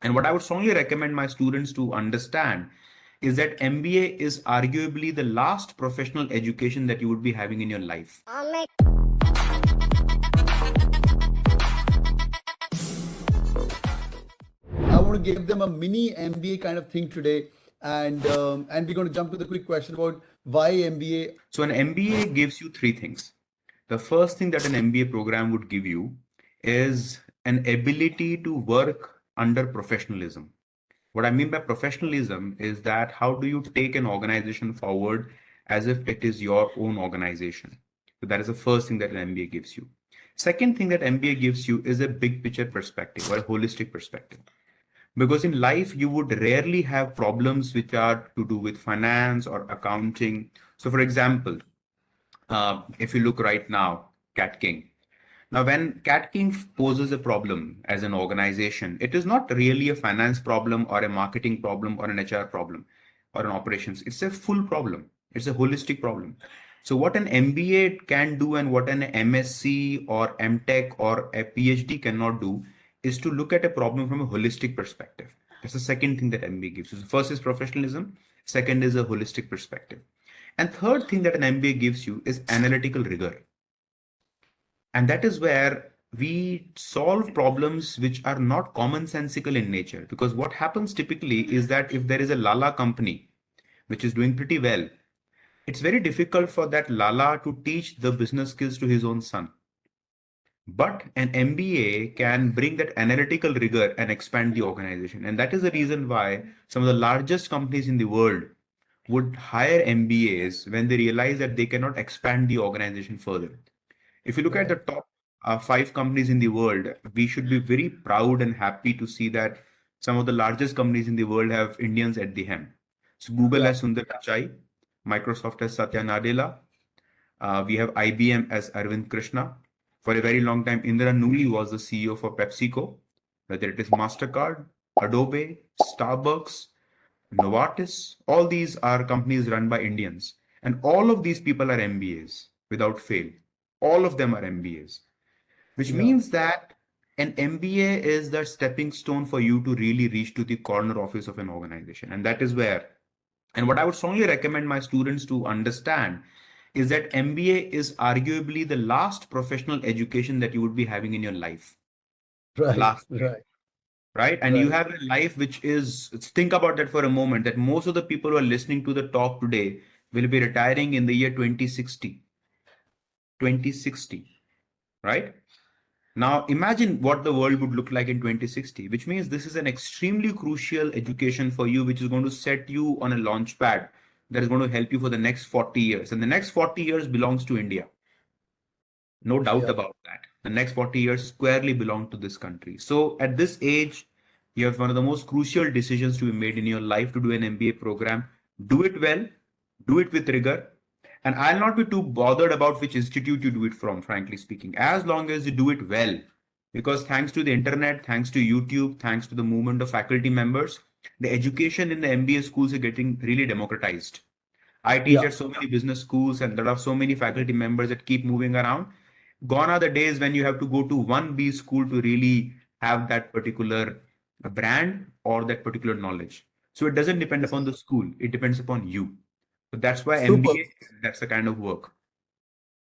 And what I would strongly recommend my students to understand is that MBA is arguably the last professional education that you would be having in your life. I want to give them a mini MBA kind of thing today, and we're going to jump to the quick question about why MBA. So an MBA gives you three things. The first thing that an MBA program would give you is an ability to work under professionalism. What I mean by professionalism is that how do you take an organization forward as if it is your own organization? So that is the first thing that an MBA gives you. Second thing that MBA gives you is a big picture perspective or a holistic perspective. Because in life, you would rarely have problems which are to do with finance or accounting. So for example, if you look right now, CATKing. Now, when CATKing poses a problem as an organization, it is not really a finance problem or a marketing problem or an HR problem or an operations. It's a full problem. It's a holistic problem. So what an MBA can do and what an MSc or MTech or a PhD cannot do is to look at a problem from a holistic perspective. That's the second thing that MBA gives you. So first is professionalism. Second is a holistic perspective. And third thing that an MBA gives you is analytical rigor. And that is where we solve problems which are not commonsensical in nature. Because what happens typically is that if there is a Lala company which is doing pretty well, it's very difficult for that Lala to teach the business skills to his own son. But an MBA can bring that analytical rigor and expand the organization. And that is the reason why some of the largest companies in the world would hire MBAs when they realize that they cannot expand the organization further. If you look at the top 5 companies in the world, we should be very proud and happy to see that some of the largest companies in the world have Indians at the helm. So Google has Sundar Pichai, Microsoft has Satya Nadella, we have IBM as Arvind Krishna. For a very long time, Indra Nooyi was the CEO for PepsiCo, whether it is MasterCard, Adobe, Starbucks, Novartis, all these are companies run by Indians. And all of these people are MBAs without fail. All of them are MBAs, which means that an MBA is the stepping stone for you to really reach to the corner office of an organization. And that is where, and what I would strongly recommend my students to understand is that MBA is arguably the last professional education that you would be having in your life. Right. And you have a life which is, think about that for a moment, that most of the people who are listening to the talk today will be retiring in the year 2060. 2060, right? Now imagine what the world would look like in 2060, which means this is an extremely crucial education for you, which is going to set you on a launch pad that is going to help you for the next 40 years. And the next 40 years belongs to India. No doubt about that. The next 40 years squarely belong to this country. So at this age, you have one of the most crucial decisions to be made in your life to do an MBA program. Do it well, do it with rigor. And I'll not be too bothered about which institute you do it from, frankly speaking, as long as you do it well. Because thanks to the internet, thanks to YouTube, thanks to the movement of faculty members, the education in the MBA schools are getting really democratized. I teach at so many business schools and there are so many faculty members that keep moving around. Gone are the days when you have to go to one B school to really have that particular brand or that particular knowledge. So it doesn't depend upon the school. It depends upon you. So that's why MBA, that's the kind of work.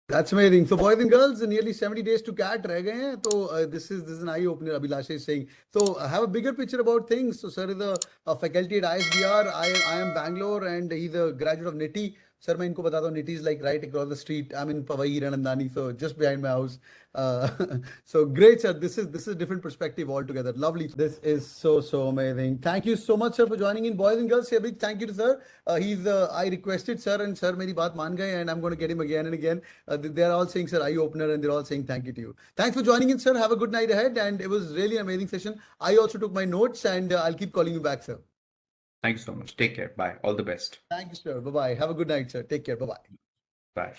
That's amazing. So boys and girls, nearly 70 days to CAT reh gaye hain. So this is an eye opener. Abhilasha is saying. So have a bigger picture about things. So sir is a faculty at ISBR, IIM Bangalore, and he's a graduate of NITI. Sir, मैं इनको बताता हूँ, NITI is like right across the street. I'm in Pavai, Ranandani, so just behind my house. So great, sir. This is a different perspective altogether. Lovely. This is so amazing. Thank you so much, sir, for joining in. Boys and girls, say a big thank you to sir. I requested sir, and sir मेरी बात मान गए, and I'm going to get him again and again. They're all saying sir, eye opener, and they're all saying thank you to you. Thanks for joining in, sir. Have a good night ahead, and it was really an amazing session. I also took my notes, and I'll keep calling you back, sir. Thank you so much. Take care. Bye. All the best. Thank you, sir. Bye-bye. Have a good night, sir. Take care. Bye-bye. Bye.